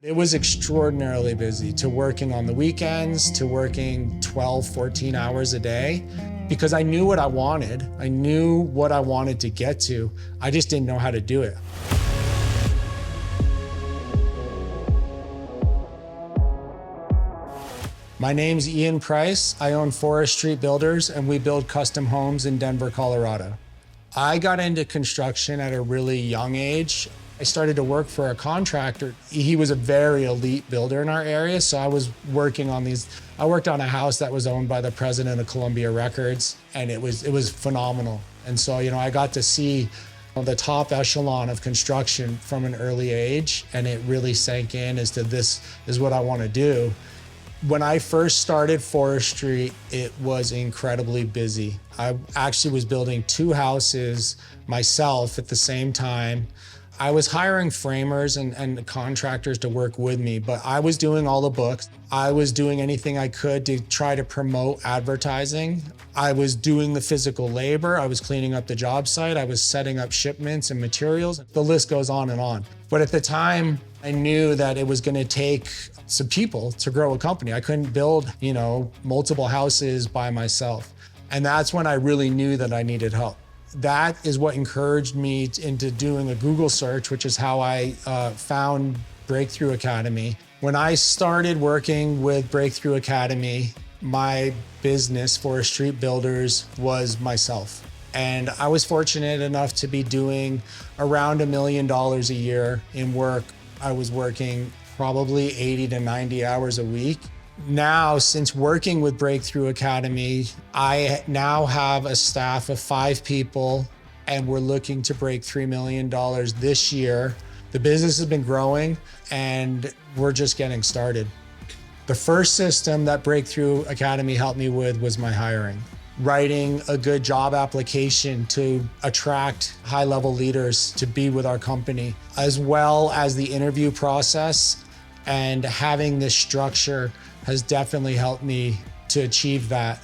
It was extraordinarily busy, to working on the weekends, to working 12, 14 hours a day, because I knew what I wanted. I knew what I wanted to get to. I just didn't know how to do it. My name's Ian Price. I own Forest Street Builders, and we build custom homes in Denver, Colorado. I got into construction at a really young age. I started to work for a contractor. He was a very elite builder in our area, so I was working on these. I worked on a house that was owned by the president of Columbia Records, and it was phenomenal. And so, I got to see the top echelon of construction from an early age, and it really sank in as to this is what I want to do. When I first started Forest Street, it was incredibly busy. I actually was building 2 houses myself at the same time. I was hiring framers and contractors to work with me, but I was doing all the books. I was doing anything I could to try to promote advertising. I was doing the physical labor. I was cleaning up the job site. I was setting up shipments and materials. The list goes on and on. But at the time, I knew that it was going to take some people to grow a company. I couldn't build, multiple houses by myself. And that's when I really knew that I needed help. That is what encouraged me into doing a Google search, which is how I found Breakthrough Academy. When I started working with Breakthrough Academy, my business, Forest Street Builders, was myself. And I was fortunate enough to be doing around $1 million a year in work. I was working probably 80 to 90 hours a week. Now, since working with Breakthrough Academy, I now have a staff of 5 people, and we're looking to break $3 million this year. The business has been growing, and we're just getting started. The first system that Breakthrough Academy helped me with was my hiring. Writing a good job application to attract high-level leaders to be with our company, as well as the interview process, and having this structure has definitely helped me to achieve that.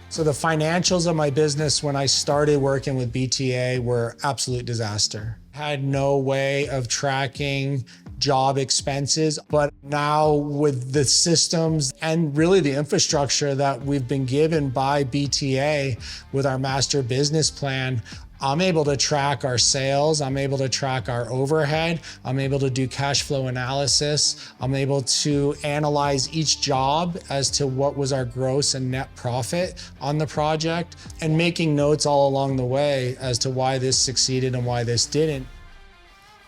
So the financials of my business when I started working with BTA were absolute disaster. Had no way of tracking job expenses, but now with the systems and really the infrastructure that we've been given by BTA with our master business plan, I'm able to track our sales, I'm able to track our overhead, I'm able to do cash flow analysis, I'm able to analyze each job as to what was our gross and net profit on the project, and making notes all along the way as to why this succeeded and why this didn't.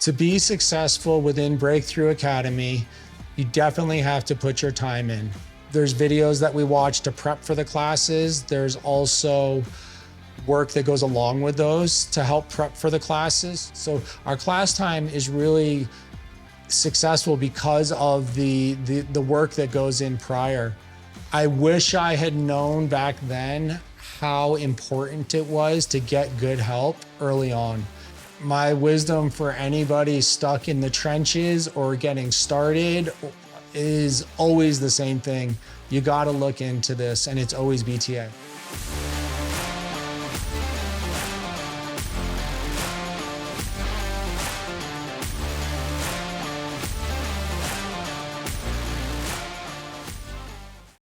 To be successful within Breakthrough Academy, you definitely have to put your time in. There's videos that we watch to prep for the classes. There's also work that goes along with those to help prep for the classes. So our class time is really successful because of the work that goes in prior. I wish I had known back then how important it was to get good help early on. My wisdom for anybody stuck in the trenches or getting started is always the same thing. You gotta look into this, and it's always BTA.